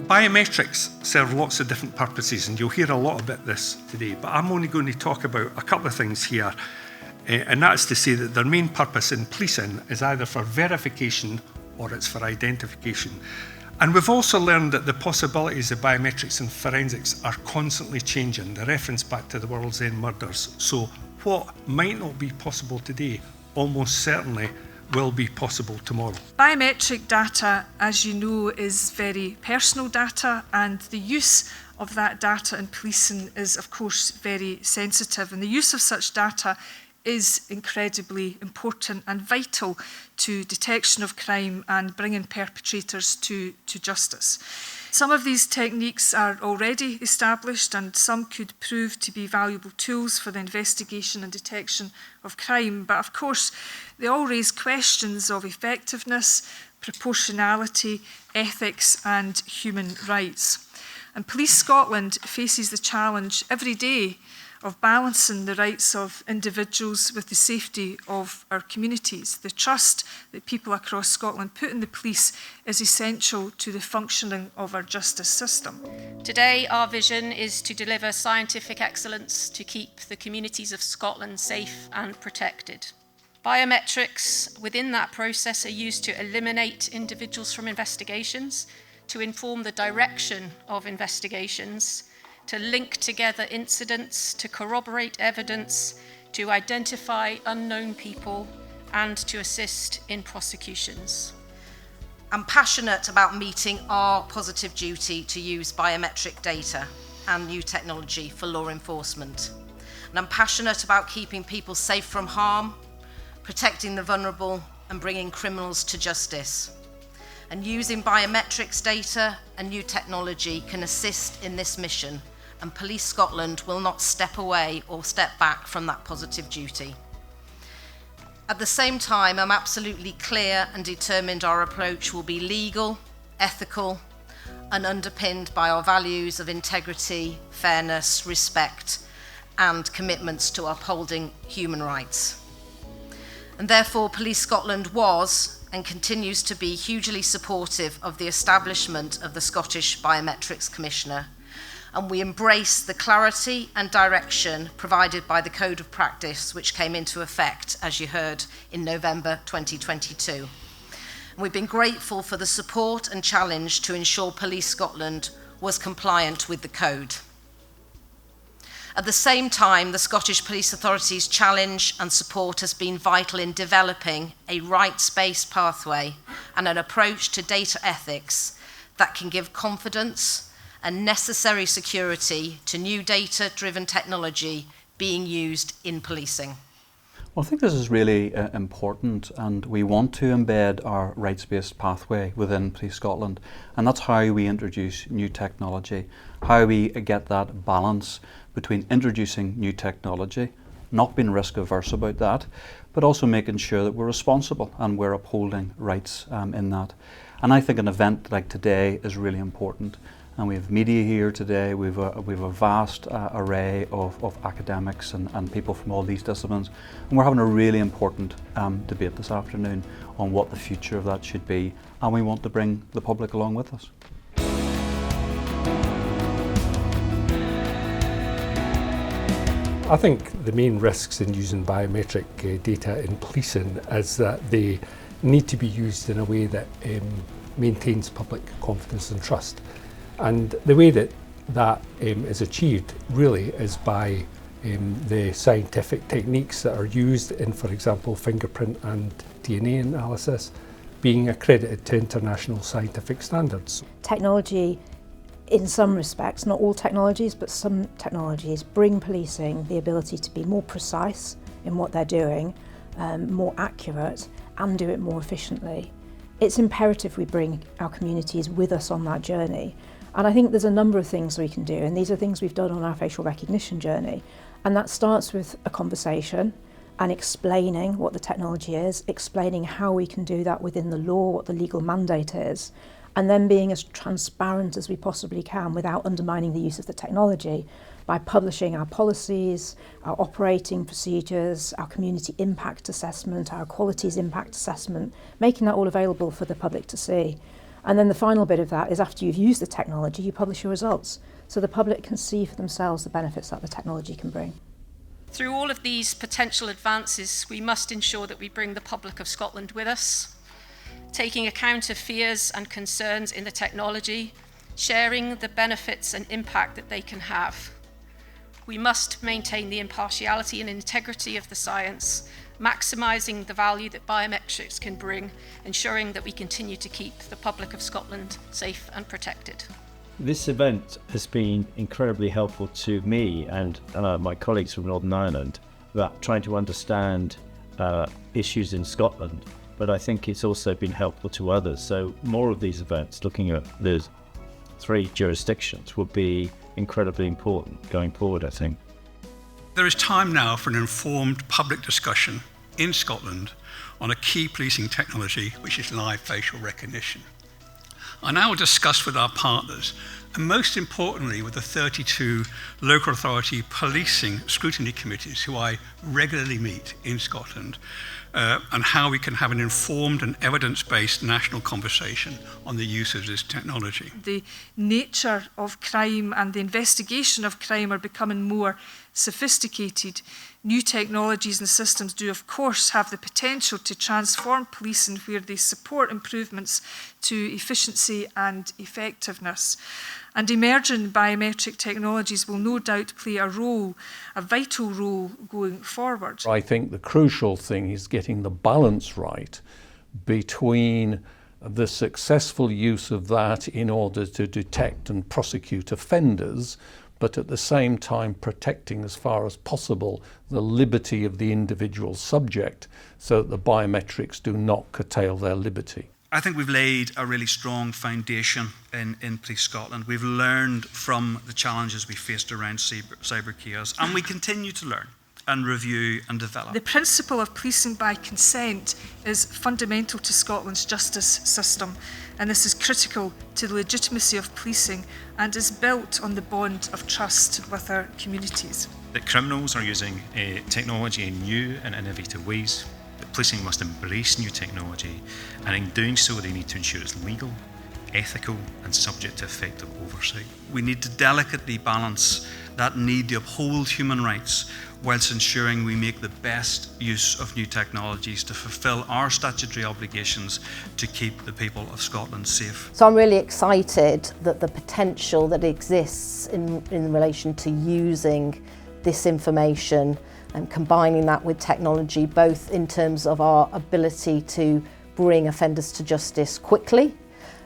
Biometrics serve lots of different purposes, and you'll hear a lot about this today, but I'm only going to talk about a couple of things here, and that's to say that their main purpose in policing is either for verification or it's for identification. And we've also learned that the possibilities of biometrics and forensics are constantly changing. The reference back to the World's End murders. So what might not be possible today almost certainly will be possible tomorrow. Biometric data, as you know, is very personal data, and the use of that data in policing is, of course, very sensitive. And the use of such data is incredibly important and vital to detection of crime and bringing perpetrators to justice. Some of these techniques are already established, and some could prove to be valuable tools for the investigation and detection of crime. But of course, they all raise questions of effectiveness, proportionality, ethics, and human rights. And Police Scotland faces the challenge every day of balancing the rights of individuals with the safety of our communities. The trust that people across Scotland put in the police is essential to the functioning of our justice system. Today, our vision is to deliver scientific excellence to keep the communities of Scotland safe and protected. Biometrics within that process are used to eliminate individuals from investigations, to inform the direction of investigations, to link together incidents, to corroborate evidence, to identify unknown people, and to assist in prosecutions. I'm passionate about meeting our positive duty to use biometric data and new technology for law enforcement. And I'm passionate about keeping people safe from harm, protecting the vulnerable, and bringing criminals to justice. And using biometrics data and new technology can assist in this mission, and Police Scotland will not step away or step back from that positive duty. At the same time, I'm absolutely clear and determined our approach will be legal, ethical, and underpinned by our values of integrity, fairness, respect, and commitments to upholding human rights. And therefore, Police Scotland was and continues to be hugely supportive of the establishment of the Scottish Biometrics Commissioner, and we embrace the clarity and direction provided by the Code of Practice, which came into effect, as you heard, in November 2022. And we've been grateful for the support and challenge to ensure Police Scotland was compliant with the Code. At the same time, the Scottish Police Authority's challenge and support has been vital in developing a rights-based pathway and an approach to data ethics that can give confidence and necessary security to new data-driven technology being used in policing. Well, I think this is really important, and we want to embed our rights-based pathway within Police Scotland, and that's how we introduce new technology, how we get that balance between introducing new technology, not being risk averse about that, but also making sure that we're responsible and we're upholding rights in that. And I think an event like today is really important. And we have media here today, we have a vast array of academics and people from all these disciplines. And we're having a really important debate this afternoon on what the future of that should be. And we want to bring the public along with us. I think the main risks in using biometric data in policing is that they need to be used in a way that maintains public confidence and trust. And the way that is achieved really is by the scientific techniques that are used in, for example, fingerprint and DNA analysis being accredited to international scientific standards. Technology, in some respects, not all technologies, but some technologies bring policing the ability to be more precise in what they're doing, more accurate, and do it more efficiently. It's imperative we bring our communities with us on that journey. And I think there's a number of things we can do, and these are things we've done on our facial recognition journey. And that starts with a conversation and explaining what the technology is, explaining how we can do that within the law, what the legal mandate is, and then being as transparent as we possibly can without undermining the use of the technology by publishing our policies, our operating procedures, our community impact assessment, our qualities impact assessment, making that all available for the public to see. And then the final bit of that is after you've used the technology, you publish your results so the public can see for themselves the benefits that the technology can bring. Through all of these potential advances, we must ensure that we bring the public of Scotland with us, taking account of fears and concerns in the technology, sharing the benefits and impact that they can have. We must maintain the impartiality and integrity of the science, maximising the value that biometrics can bring, ensuring that we continue to keep the public of Scotland safe and protected. This event has been incredibly helpful to me and my colleagues from Northern Ireland about trying to understand issues in Scotland, but I think it's also been helpful to others. So more of these events looking at the 3 jurisdictions would be incredibly important going forward, I think. There is time now for an informed public discussion in Scotland on a key policing technology, which is live facial recognition. I now will discuss with our partners, and most importantly with the 32 local authority policing scrutiny committees who I regularly meet in Scotland, and how we can have an informed and evidence-based national conversation on the use of this technology. The nature of crime and the investigation of crime are becoming more sophisticated. New technologies and systems do, of course, have the potential to transform policing where they support improvements to efficiency and effectiveness. And emerging biometric technologies will no doubt play a role, a vital role going forward. I think the crucial thing is getting the balance right between the successful use of that in order to detect and prosecute offenders, but at the same time protecting as far as possible the liberty of the individual subject so that the biometrics do not curtail their liberty. I think we've laid a really strong foundation in Police Scotland. We've learned from the challenges we faced around cyber chaos, and we continue to learn and review and develop. The principle of policing by consent is fundamental to Scotland's justice system, and this is critical to the legitimacy of policing and is built on the bond of trust with our communities. That criminals are using technology in new and innovative ways. That policing must embrace new technology, and in doing so they need to ensure it's legal, ethical and subject to effective oversight. We need to delicately balance that need to uphold human rights whilst ensuring we make the best use of new technologies to fulfil our statutory obligations to keep the people of Scotland safe. So I'm really excited that the potential that exists in relation to using this information and combining that with technology, both in terms of our ability to bring offenders to justice quickly,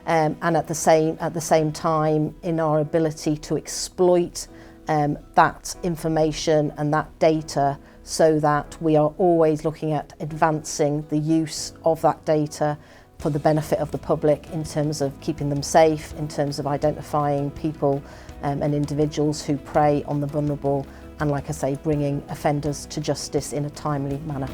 and at the same time in our ability to exploit that information and that data so that we are always looking at advancing the use of that data for the benefit of the public in terms of keeping them safe, in terms of identifying people and individuals who prey on the vulnerable, and like I say, bringing offenders to justice in a timely manner.